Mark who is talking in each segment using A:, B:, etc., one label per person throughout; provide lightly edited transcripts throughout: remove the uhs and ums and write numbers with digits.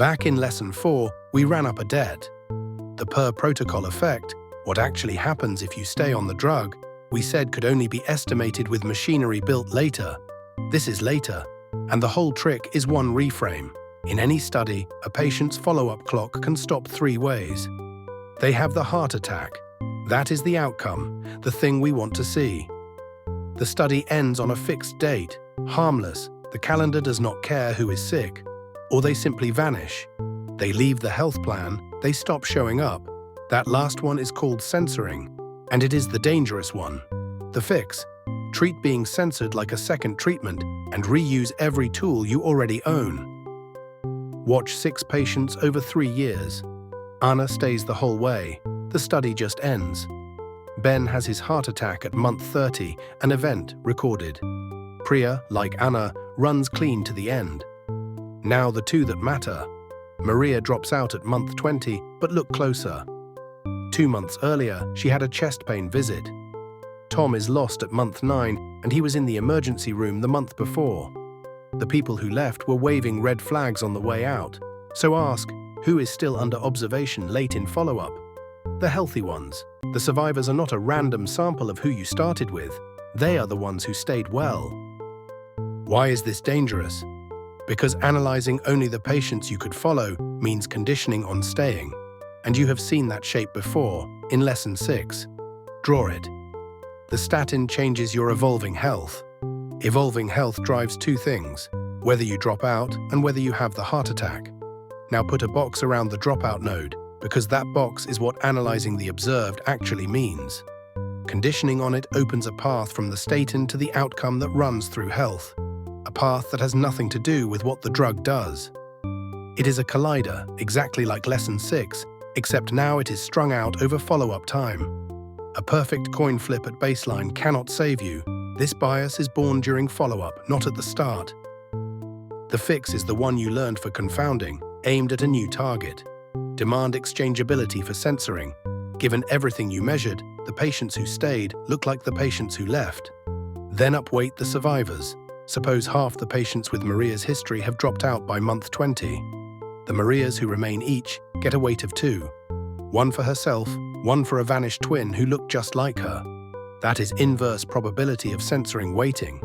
A: Back in Lesson 4, we ran up a debt. The per-protocol effect, what actually happens if you stay on the drug, we said could only be estimated with machinery built later. This is later, and the whole trick is one reframe. In any study, a patient's follow-up clock can stop 3 ways. They have the heart attack. That is the outcome, the thing we want to see. The study ends on a fixed date, harmless, the calendar does not care who is sick, or they simply vanish. They leave the health plan, they stop showing up. That last one is called censoring, and it is the dangerous one. The fix: treat being censored like a second treatment and reuse every tool you already own. Watch 6 patients over 3 years. Anna stays the whole way. The study just ends. Ben has his heart attack at month 30, an event recorded. Priya, like Anna, runs clean to the end. Now the 2 that matter. Maria drops out at month 20, but look closer. 2 months earlier, she had a chest pain visit. Tom is lost at month 9, and he was in the emergency room the month before. The people who left were waving red flags on the way out. So ask, who is still under observation late in follow-up? The healthy ones. The survivors are not a random sample of who you started with. They are the ones who stayed well. Why is this dangerous? Because analyzing only the patients you could follow means conditioning on staying. And you have seen that shape before, in Lesson 6. Draw it. The statin changes your evolving health. Evolving health drives 2 things, whether you drop out and whether you have the heart attack. Now put a box around the dropout node, because that box is what analyzing the observed actually means. Conditioning on it opens a path from the statin to the outcome that runs through health, a path that has nothing to do with what the drug does. It is a collider, exactly like Lesson 6, except now it is strung out over follow-up time. A perfect coin flip at baseline cannot save you. This bias is born during follow-up, not at the start. The fix is the one you learned for confounding, aimed at a new target. Demand exchangeability for censoring. Given everything you measured, the patients who stayed look like the patients who left. Then upweight the survivors. Suppose half the patients with Maria's history have dropped out by month 20. The Marias who remain each get a weight of 2. One for herself, one for a vanished twin who looked just like her. That is inverse probability of censoring weighting.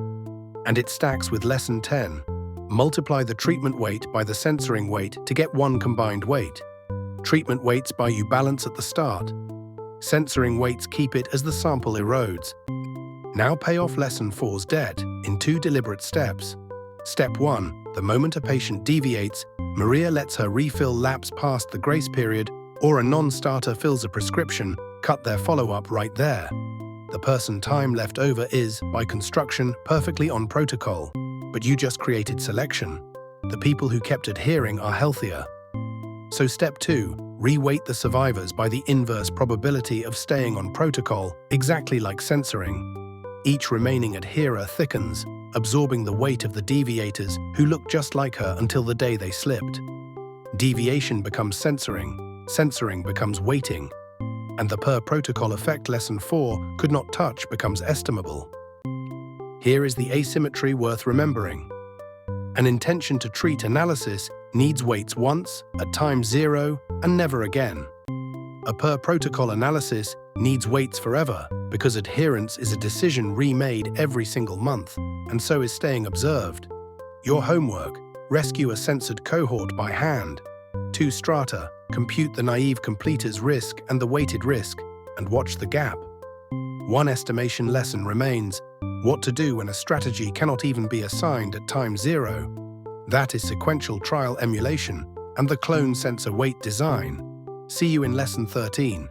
A: And it stacks with Lesson 10. Multiply the treatment weight by the censoring weight to get one combined weight. Treatment weights buy you balance at the start. Censoring weights keep it as the sample erodes. Now pay off Lesson 4's debt in 2 deliberate steps. Step 1. The moment a patient deviates, Maria lets her refill lapse past the grace period, or a non-starter fills a prescription, cut their follow-up right there. The person time left over is, by construction, perfectly on protocol. But you just created selection. The people who kept adhering are healthier. So Step 2. Reweight the survivors by the inverse probability of staying on protocol, exactly like censoring. Each remaining adherer thickens, absorbing the weight of the deviators who look just like her until the day they slipped. Deviation becomes censoring, censoring becomes weighting, and the per-protocol effect Lesson 4 could not touch becomes estimable. Here is the asymmetry worth remembering. An intention to treat analysis needs weights once, at time 0, and never again. A per-protocol analysis needs weights forever, because adherence is a decision remade every single month, and so is staying observed. Your homework: rescue a censored cohort by hand. 2 strata, compute the naive completer's risk and the weighted risk, and watch the gap. 1 estimation lesson remains: what to do when a strategy cannot even be assigned at time 0. That is sequential trial emulation and the clone sensor weight design. See you in Lesson 13.